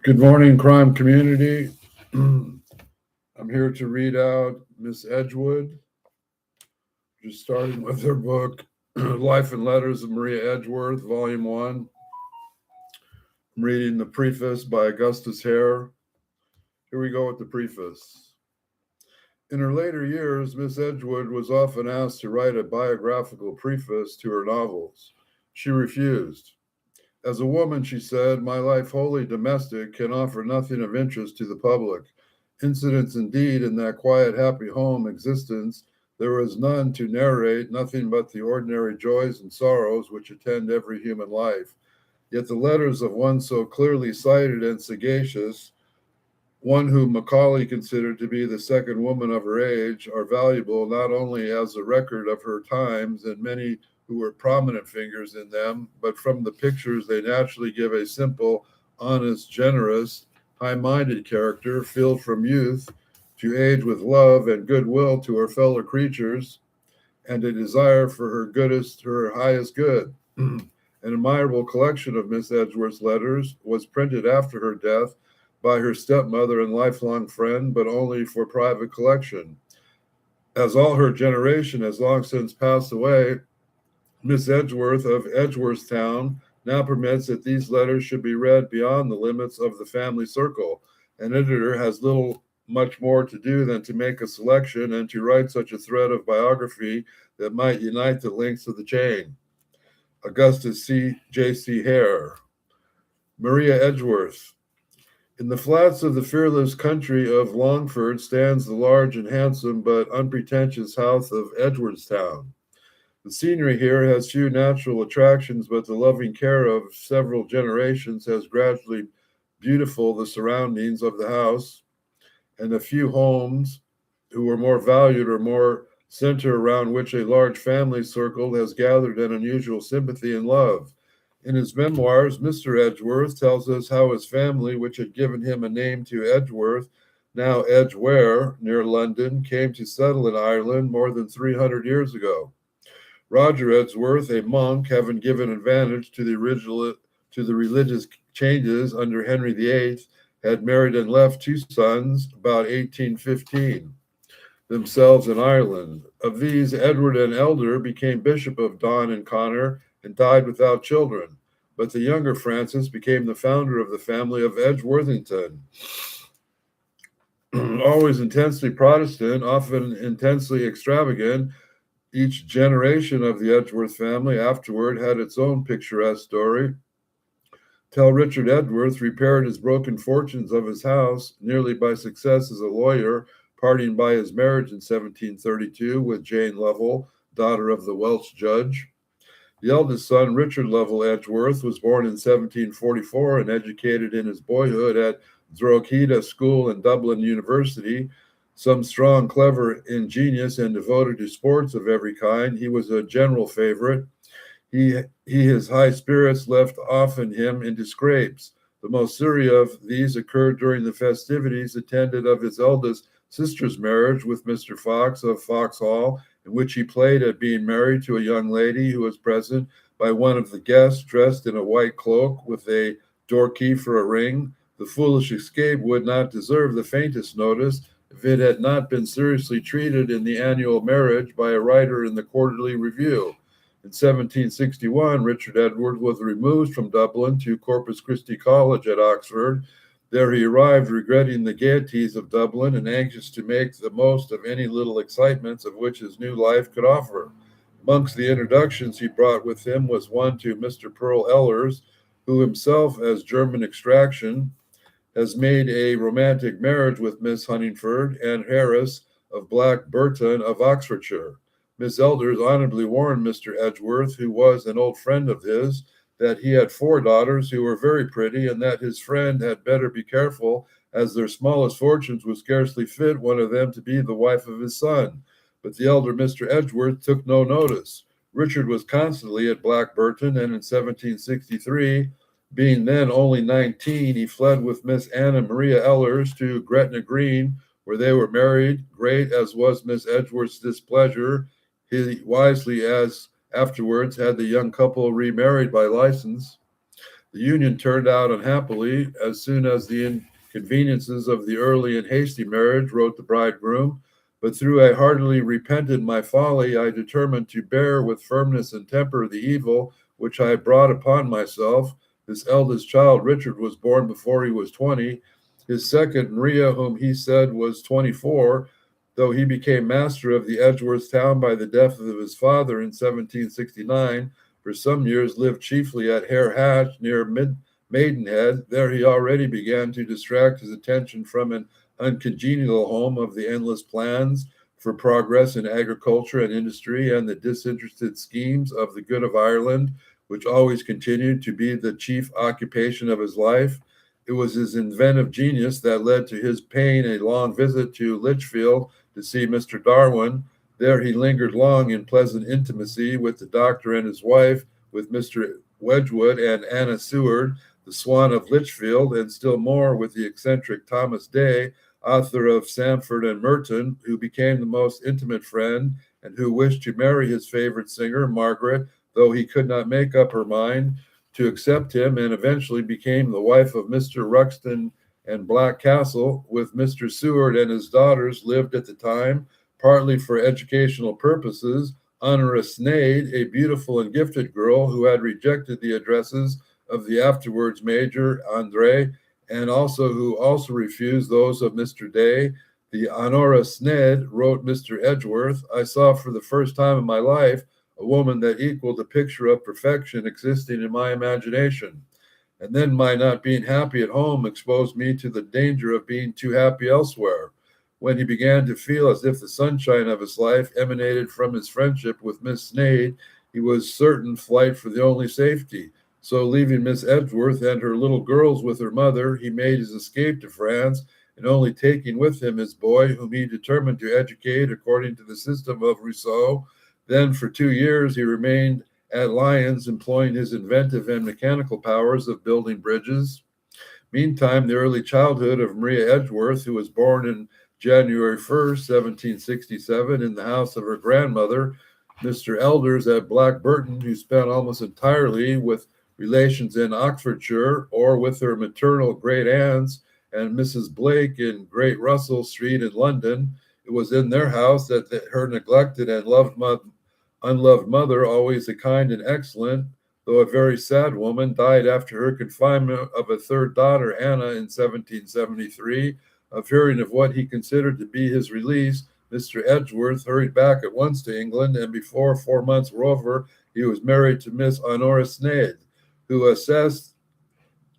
Good morning, crime community. I'm here to read out Miss Edgewood, just starting with her book, Life and Letters of Maria Edgeworth, Volume 1. I'm reading the preface by Augustus Hare. Here we go with the preface. In her later years, Miss Edgewood was often asked to write a biographical preface to her novels. She refused. As a woman, she said, my life wholly domestic can offer nothing of interest to the public. Incidents indeed in that quiet, happy home existence, there was none to narrate, nothing but the ordinary joys and sorrows which attend every human life. Yet the letters of one so clearly sighted and sagacious, one whom Macaulay considered to be the second woman of her age, are valuable not only as a record of her times and many who were prominent figures in them, but from the pictures they naturally give a simple, honest, generous, high-minded character filled from youth to age with love and goodwill to her fellow creatures and a desire for her highest good. An admirable collection of Miss Edgeworth's letters was printed after her death by her stepmother and lifelong friend, but only for private collection. As all her generation has long since passed away, Miss Edgeworth of Edgeworthstown now permits that these letters should be read beyond the limits of the family circle. An editor has much more to do than to make a selection and to write such a thread of biography that might unite the links of the chain. Augustus J.C. Hare. Maria Edgeworth. In the flats of the fearless country of Longford stands the large and handsome but unpretentious house of Edgeworthstown. The scenery here has few natural attractions, but the loving care of several generations has gradually beautified the surroundings of the house, and a few homes who were more valued or more center around which a large family circle has gathered an unusual sympathy and love. In his memoirs, Mr. Edgeworth tells us how his family, which had given him a name to Edgeworth, now Edgware, near London, came to settle in Ireland more than 300 years ago. Roger Edgeworth, a monk, having given advantage to the religious changes under Henry VIII, had married and left two sons about 1815, themselves in Ireland. Of these, Edward an elder became Bishop of Don and Connor and died without children, but the younger Francis became the founder of the family of Edgeworthington. Always intensely Protestant, often intensely extravagant, each generation of the Edgeworth family afterward had its own picturesque story. Till Richard Edgeworth repaired his broken fortunes of his house, nearly by success as a lawyer, parting by his marriage in 1732 with Jane Lovell, daughter of the Welsh judge. The eldest son, Richard Lovell Edgeworth, was born in 1744 and educated in his boyhood at Drogheda School and Dublin University. Some strong, clever, ingenious, and devoted to sports of every kind, he was a general favorite. His high spirits left often him into scrapes. The most serious of these occurred during the festivities attended of his eldest sister's marriage with Mr. Fox of Foxhall, in which he played at being married to a young lady who was present by one of the guests dressed in a white cloak with a door key for a ring. The foolish escape would not deserve the faintest notice if it had not been seriously treated in the annual marriage by a writer in the Quarterly Review. In 1761, Richard Edgeworth was removed from Dublin to Corpus Christi College at Oxford. There he arrived regretting the gaieties of Dublin and anxious to make the most of any little excitements of which his new life could offer. Amongst the introductions he brought with him was one to Mr. Pearl Ehlers, who himself, as German extraction, has made a romantic marriage with Miss Huntingford and Harris of Black Burton of Oxfordshire. Miss Elders honorably warned Mr. Edgeworth, who was an old friend of his, that he had 4 daughters who were very pretty, and that his friend had better be careful, as their smallest fortunes would scarcely fit one of them to be the wife of his son. But the elder Mr. Edgeworth took no notice. Richard was constantly at Black Burton, and in 1763, being then only 19, he fled with Miss Anna Maria Ehlers to Gretna Green, where they were married. Great as was Miss Edgeworth's displeasure, he wisely, as afterwards, had the young couple remarried by license. The union turned out unhappily as soon as the inconveniences of the early and hasty marriage, wrote the bridegroom. But through I heartily repented my folly, I determined to bear with firmness and temper the evil which I had brought upon myself. His eldest child, Richard, was born before he was 20. His second, Maria, whom he said was 24, though he became master of the Edgeworth town by the death of his father in 1769, for some years lived chiefly at Hare near Maidenhead. There he already began to distract his attention from an uncongenial home of the endless plans for progress in agriculture and industry and the disinterested schemes of the good of Ireland, which always continued to be the chief occupation of his life. It was his inventive genius that led to his paying a long visit to Lichfield to see Mr. Darwin. There he lingered long in pleasant intimacy with the doctor and his wife, with Mr. Edgewood and Anna Seward, the Swan of Lichfield, and still more with the eccentric Thomas Day, author of Samford and Merton, who became the most intimate friend and who wished to marry his favorite singer, Margaret, though he could not make up her mind to accept him, and eventually became the wife of Mr. Ruxton and Black Castle. With Mr. Seward and his daughters lived at the time, partly for educational purposes, Honora Sneyd, a beautiful and gifted girl who had rejected the addresses of the afterwards Major Andre, and who also refused those of Mr. Day. The Honora Sneyd, wrote Mr. Edgeworth, I saw for the first time in my life a woman that equaled the picture of perfection existing in my imagination. And then my not being happy at home exposed me to the danger of being too happy elsewhere. When he began to feel as if the sunshine of his life emanated from his friendship with Miss Sneyd, he was certain flight for the only safety. So leaving Miss Edgeworth and her little girls with her mother, he made his escape to France, and only taking with him his boy, whom he determined to educate according to the system of Rousseau. Then for 2 years he remained at Lyons, employing his inventive and mechanical powers of building bridges. Meantime, the early childhood of Maria Edgeworth, who was born in January 1st, 1767, in the house of her grandmother, Mr. Elders at Blackburton, who spent almost entirely with relations in Oxfordshire or with her maternal great aunts, and Mrs. Blake in Great Russell Street in London. It was in their house that her neglected and unloved mother, always a kind and excellent, though a very sad woman, died after her confinement of a third daughter, Anna, in 1773. Of hearing of what he considered to be his release, Mr. Edgeworth hurried back at once to England, and before 4 months were over, he was married to Miss Honora Sneyd, who assessed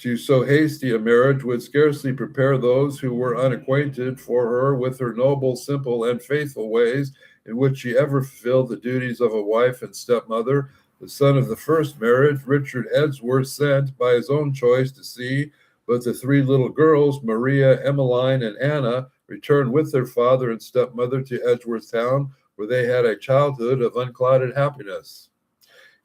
to so hasty a marriage would scarcely prepare those who were unacquainted for her with her noble, simple, and faithful ways, in which she ever fulfilled the duties of a wife and stepmother. The son of the first marriage, Richard Edgeworth, sent by his own choice to sea, but the 3 little girls, Maria, Emmeline, and Anna, returned with their father and stepmother to Edgeworth Town, where they had a childhood of unclouded happiness.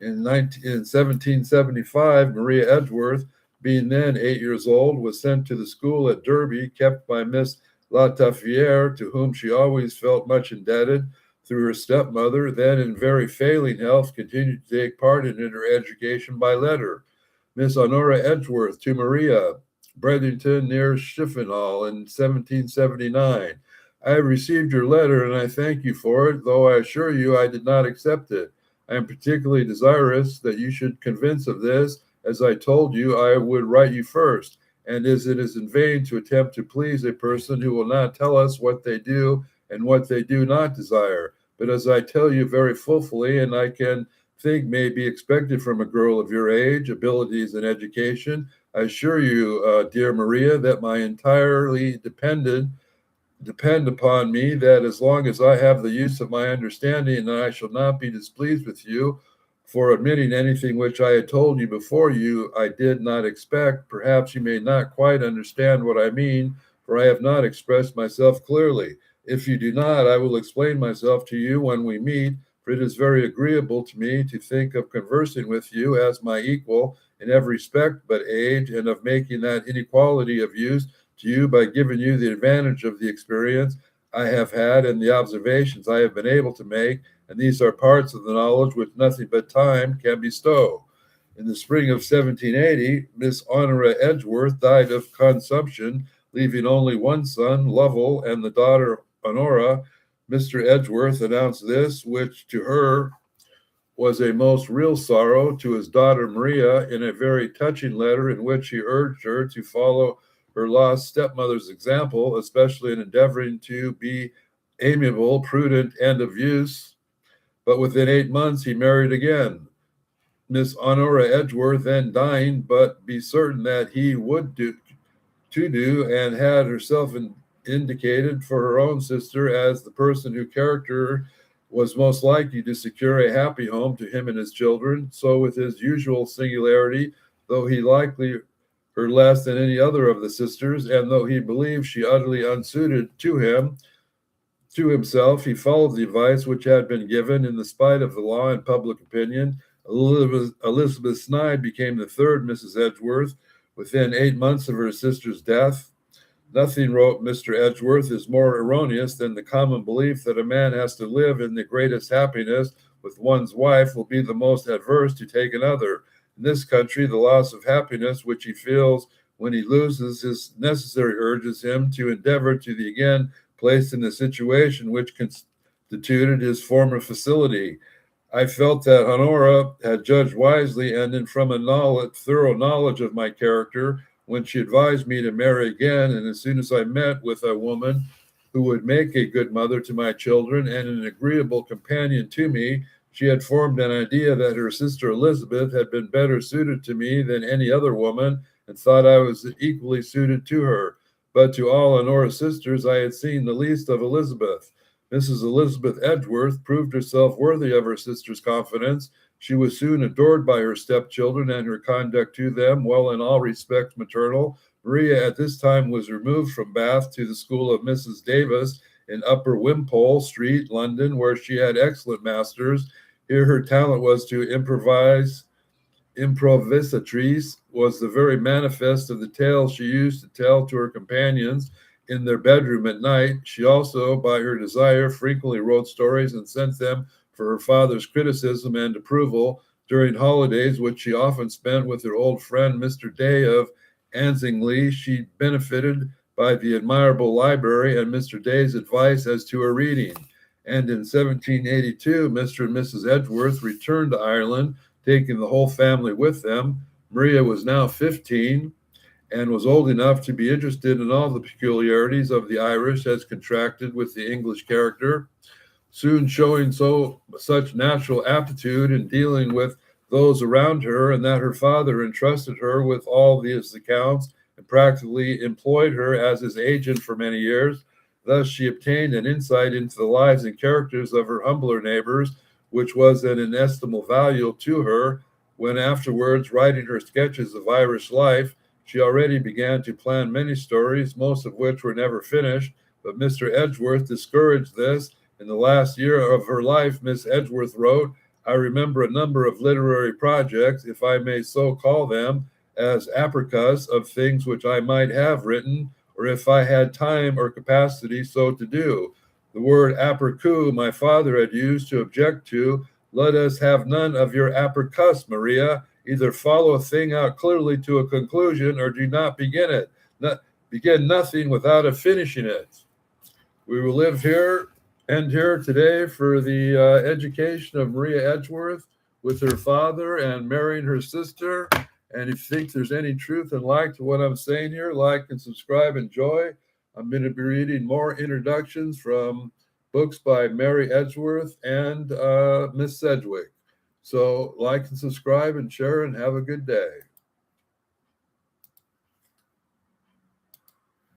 In 1775, Maria Edgeworth, being then 8 years old, was sent to the school at Derby, kept by Miss Latafiere, to whom she always felt much indebted through her stepmother, then in very failing health, continued to take part in her education by letter. Miss Honora Edgeworth to Maria, Bredington near Chiffenhall in 1779. I have received your letter, and I thank you for it, though I assure you I did not accept it. I am particularly desirous that you should convince of this, as I told you I would write you first, and as it is in vain to attempt to please a person who will not tell us what they do and what they do not desire. But as I tell you very fully, and I can think may be expected from a girl of your age, abilities, and education, I assure you, dear Maria, that my entirely depend upon me, that as long as I have the use of my understanding, I shall not be displeased with you for admitting anything which I had told you before you I did not expect. Perhaps you may not quite understand what I mean, for I have not expressed myself clearly. If you do not, I will explain myself to you when we meet, for it is very agreeable to me to think of conversing with you as my equal in every respect but age, and of making that inequality of use to you by giving you the advantage of the experience I have had and the observations I have been able to make, and these are parts of the knowledge which nothing but time can bestow. In the spring of 1780, Miss Honora Edgeworth died of consumption, leaving only one son, Lovell, and the daughter, Honora. Mr. Edgeworth announced this, which to her was a most real sorrow, to his daughter Maria in a very touching letter in which he urged her to follow her lost stepmother's example, especially in endeavoring to be amiable, prudent, and of use. But within 8 months he married again. Miss Honora Edgeworth then dying, but be certain that he would do, and had herself indicated for her own sister as the person whose character was most likely to secure a happy home to him and his children. So with his usual singularity, though he likely her less than any other of the sisters, and though he believed she utterly unsuited to himself, he followed the advice which had been given in the spite of the law and public opinion. Elizabeth Snyde became the third Mrs. Edgeworth within 8 months of her sister's death. Nothing, wrote Mr. Edgeworth, is more erroneous than the common belief that a man has to live in the greatest happiness with one's wife will be the most adverse to take another. In this country, the loss of happiness which he feels when he loses his necessary urges him to endeavor to be again placed in the situation which constituted his former facility. I felt that Honora had judged wisely, and from a thorough knowledge of my character, when she advised me to marry again, and as soon as I met with a woman who would make a good mother to my children and an agreeable companion to me, she had formed an idea that her sister Elizabeth had been better suited to me than any other woman, and thought I was equally suited to her. But to all Honora's sisters, I had seen the least of Elizabeth. Mrs. Elizabeth Edgeworth proved herself worthy of her sister's confidence. She was soon adored by her stepchildren, and her conduct to them, while in all respects maternal. Maria at this time was removed from Bath to the school of Mrs. Davis in Upper Wimpole Street, London, where she had excellent masters. Here her talent was to improvisatrice was the very manifest of the tales she used to tell to her companions in their bedroom at night. She also, by her desire, frequently wrote stories and sent them for her father's criticism and approval during holidays, which she often spent with her old friend Mr. Day of Ansingley. She benefited by the admirable library and Mr. Day's advice as to her reading. And in 1782, Mr. and Mrs. Edgeworth returned to Ireland, taking the whole family with them. Maria was now 15 and was old enough to be interested in all the peculiarities of the Irish as contrasted with the English character, soon showing such natural aptitude in dealing with those around her, and that her father entrusted her with all these accounts and practically employed her as his agent for many years. Thus she obtained an insight into the lives and characters of her humbler neighbors, which was an inestimable value to her. When afterwards, writing her sketches of Irish life, she already began to plan many stories, most of which were never finished, but Mr. Edgeworth discouraged this. In the last year of her life, Miss Edgeworth wrote, I remember a number of literary projects, if I may so call them, as apricots of things which I might have written, or if I had time or capacity so to do. The word apricot my father had used to object to. Let us have none of your apricots, Maria. Either follow a thing out clearly to a conclusion or do not begin it. Begin nothing without finishing it. We will end here today for the education of Maria Edgeworth with her father and marrying her sister. And if you think there's any truth and like to what I'm saying here, like and subscribe, enjoy. I'm going to be reading more introductions from books by Mary Edgeworth and Miss Sedgwick. So like and subscribe and share and have a good day.